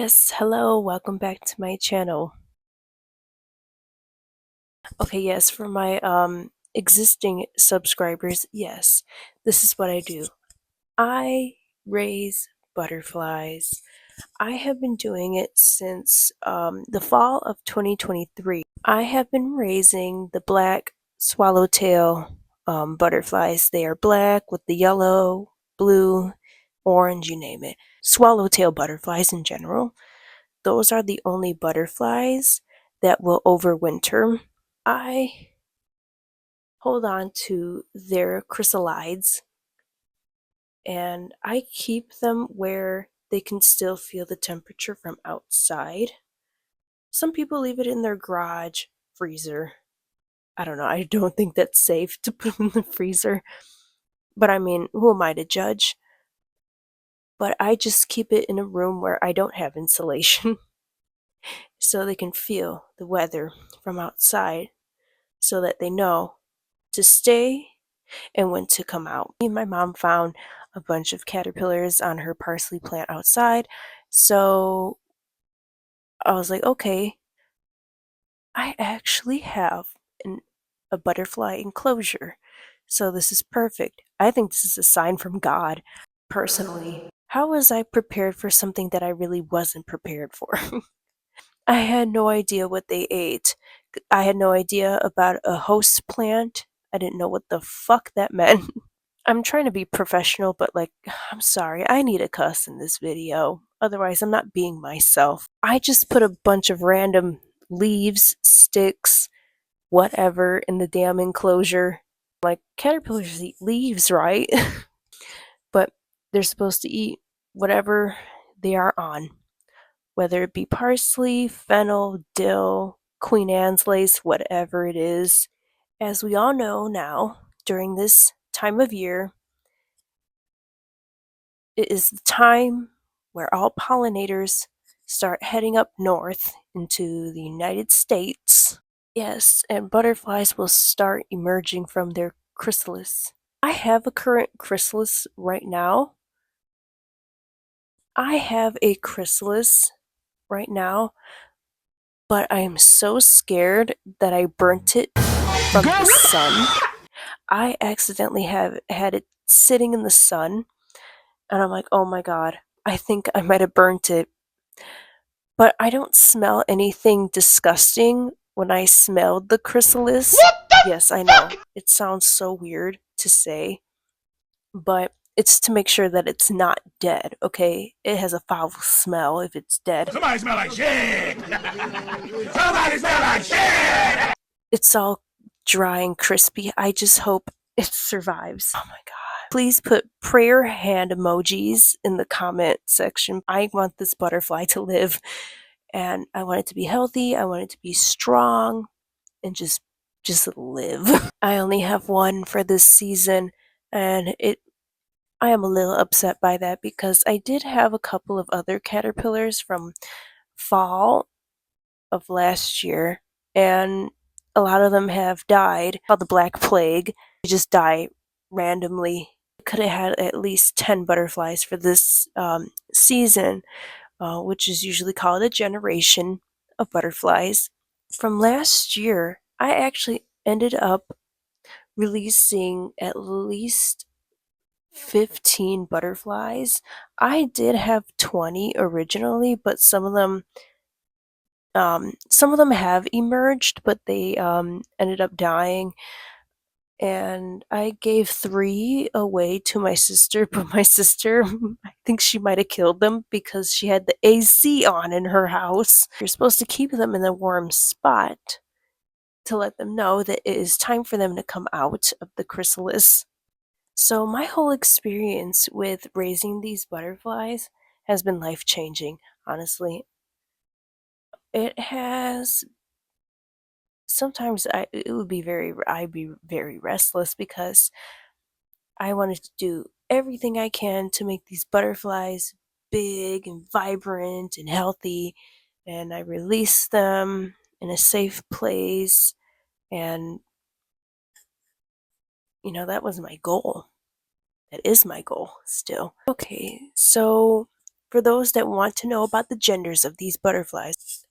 Yes, hello, welcome back to my channel. Okay, yes, for my existing subscribers, yes, this is what I do. I raise butterflies. I have been doing it since the fall of 2023. I have been raising the black swallowtail butterflies. They are black with the yellow, blue, orange, you name it. Swallowtail butterflies in general. Those are the only butterflies that will overwinter. I hold on to their chrysalides and I keep them where they can still feel the temperature from outside. Some people leave it in their garage freezer. I don't know, I don't think that's safe to put them in the freezer. But I mean, who am I to judge? But I just keep it in a room where I don't have insulation so they can feel the weather from outside so that they know to stay and when to come out. My mom found a bunch of caterpillars on her parsley plant outside, so I was like, okay, I actually have a butterfly enclosure, so this is perfect. I think this is a sign from God, personally. How was I prepared for something that I really wasn't prepared for? I had no idea what they ate. I had no idea about a host plant. I didn't know what the fuck that meant. I'm trying to be professional, but like, I'm sorry, I need a cuss in this video. Otherwise, I'm not being myself. I just put a bunch of random leaves, sticks, whatever in the damn enclosure. Like, caterpillars eat leaves, right? But they're supposed to eat whatever they are on, whether it be parsley, fennel, dill, Queen Anne's lace, whatever it is. As we all know now, during this time of year, it is the time where all pollinators start heading up north into the United States. Yes, and butterflies will start emerging from their chrysalis. I have a current chrysalis right now. I have a chrysalis right now, but I am so scared that I burnt it from the sun. I accidentally have had it sitting in the sun, and I'm like, oh my god, I think I might have burnt it. But I don't smell anything disgusting when I smelled the chrysalis. Yes, I know. It sounds so weird to say, but it's to make sure that it's not dead, okay? It has a foul smell if it's dead. Somebody smell like shit! Somebody smell like shit! It's all dry and crispy. I just hope it survives. Oh my god. Please put prayer hand emojis in the comment section. I want this butterfly to live, and I want it to be healthy. I want it to be strong and just live. I only have one for this season, and I am a little upset by that because I did have a couple of other caterpillars from fall of last year, and a lot of them have died. Called the Black Plague. They just die randomly. Could have had at least 10 butterflies for this season, which is usually called a generation of butterflies. From last year, I actually ended up releasing at least 15 butterflies. I did have 20 originally, but some of them have emerged, but they ended up dying. And I gave 3 away to my sister, but my sister, I think she might have killed them because she had the AC on in her house. You're supposed to keep them in a warm spot to let them know that it is time for them to come out of the chrysalis. So my whole experience with raising these butterflies has been life-changing, honestly. It has sometimes I'd be very restless because I wanted to do everything I can to make these butterflies big and vibrant and healthy, and I release them in a safe place, and that was my goal. That is my goal still. Okay, so For those that want to know about the genders of these butterflies,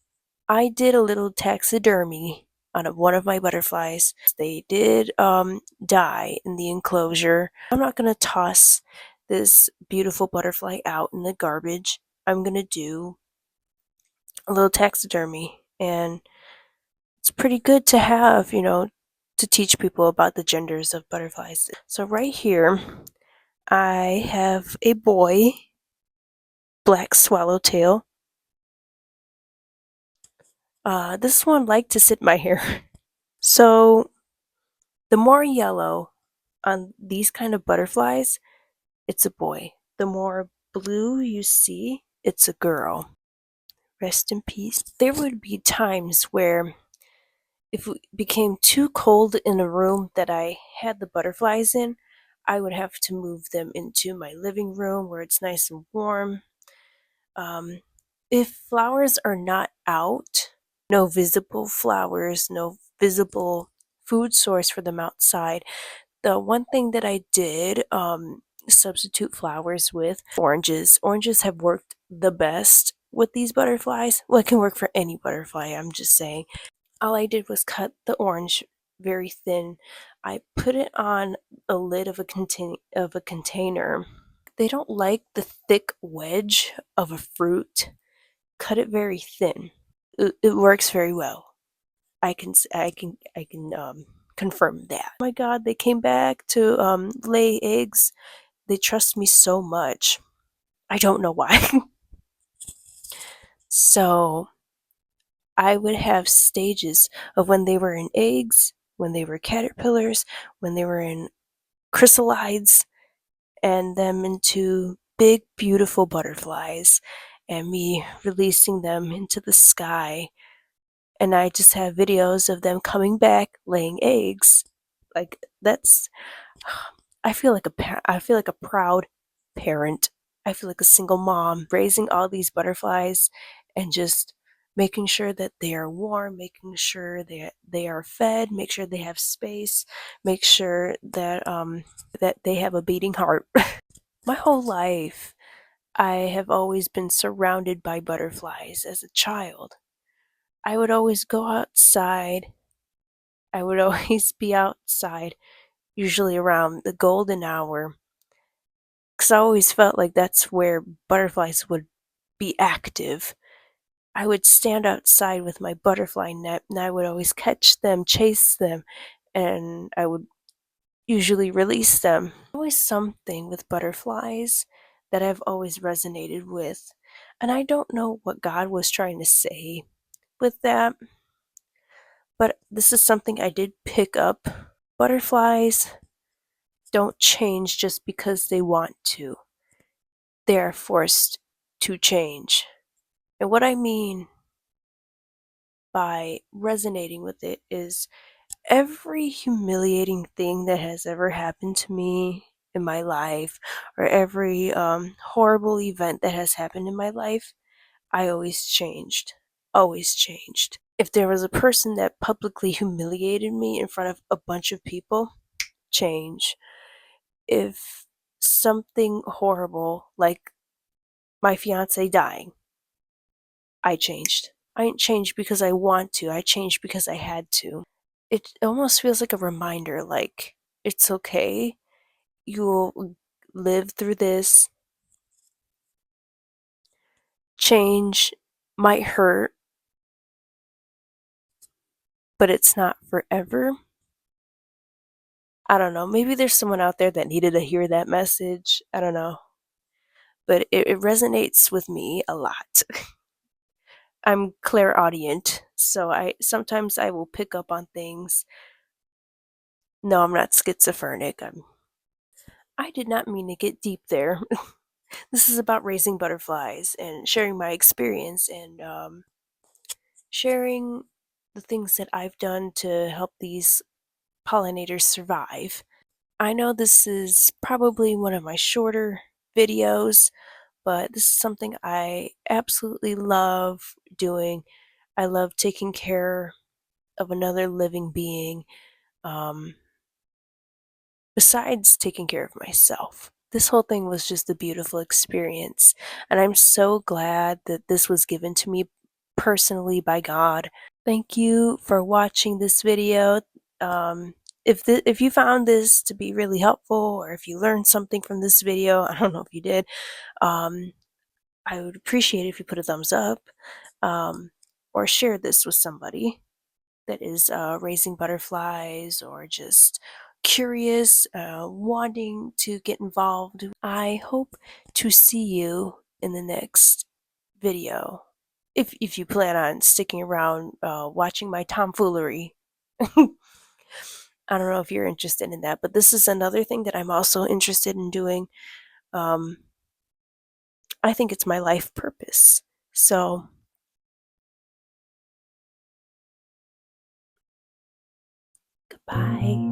I did a little taxidermy on one of my butterflies. They did die in the enclosure. I'm not going to toss this beautiful butterfly out in the garbage. I'm going to do a little taxidermy, and it's pretty good to have, to teach people about the genders of butterflies. So right here, I have a boy, black swallowtail. This one liked to sit in my hair. So the more yellow on these kind of butterflies, it's a boy. The more blue you see, it's a girl. Rest in peace. There would be times where if it became too cold in a room that I had the butterflies in, I would have to move them into my living room where it's nice and warm. Um, if flowers are not out, no visible flowers, no visible food source for them outside, the one thing that I did substitute flowers with oranges. Oranges have worked the best with these butterflies. Well, it can work for any butterfly, I'm just saying. All I did was cut the orange very thin. I put it on a lid of a container. They don't like the thick wedge of a fruit. Cut it very thin. It works very well. I can confirm that. Oh my God, they came back to lay eggs. They trust me so much. I don't know why. So I would have stages of when they were in eggs, when they were caterpillars, when they were in chrysalides, and them into big, beautiful butterflies, and me releasing them into the sky. And I just have videos of them coming back, laying eggs. Like that's, I feel like a proud parent. I feel like a single mom raising all these butterflies and just making sure that they are warm, making sure that they are fed, make sure they have space, make sure that they have a beating heart. My whole life, I have always been surrounded by butterflies as a child. I would always go outside. I would always be outside, usually around the golden hour, because I always felt like that's where butterflies would be active. I would stand outside with my butterfly net and I would always catch them, chase them, and I would usually release them. Always something with butterflies that I've always resonated with. And I don't know what God was trying to say with that, but this is something I did pick up. Butterflies don't change just because they want to. They are forced to change. And what I mean by resonating with it is every humiliating thing that has ever happened to me in my life, or every horrible event that has happened in my life, I always changed. Always changed. If there was a person that publicly humiliated me in front of a bunch of people, change. If something horrible like my fiance dying, I changed. I didn't change because I want to. I changed because I had to. It almost feels like a reminder, like, it's okay. You'll live through this. Change might hurt, but it's not forever. I don't know. Maybe there's someone out there that needed to hear that message. I don't know. But it resonates with me a lot. I'm clairaudient, so I sometimes I will pick up on things. No, I'm not schizophrenic. I did not mean to get deep there. This is about raising butterflies and sharing my experience and sharing the things that I've done to help these pollinators survive. I know this is probably one of my shorter videos, but this is something I absolutely love doing. I love taking care of another living being, um, besides taking care of myself. This whole thing was just a beautiful experience, and I'm so glad that this was given to me personally by God. Thank you for watching this video. If you found this to be really helpful, or if you learned something from this video, I don't know if you did, um, I would appreciate it if you put a thumbs up, um, or share this with somebody that is raising butterflies or just curious, wanting to get involved. I hope to see you in the next video. If you plan on sticking around watching my tomfoolery. I don't know if you're interested in that, but this is another thing that I'm also interested in doing. Um, I think it's my life purpose. So, goodbye.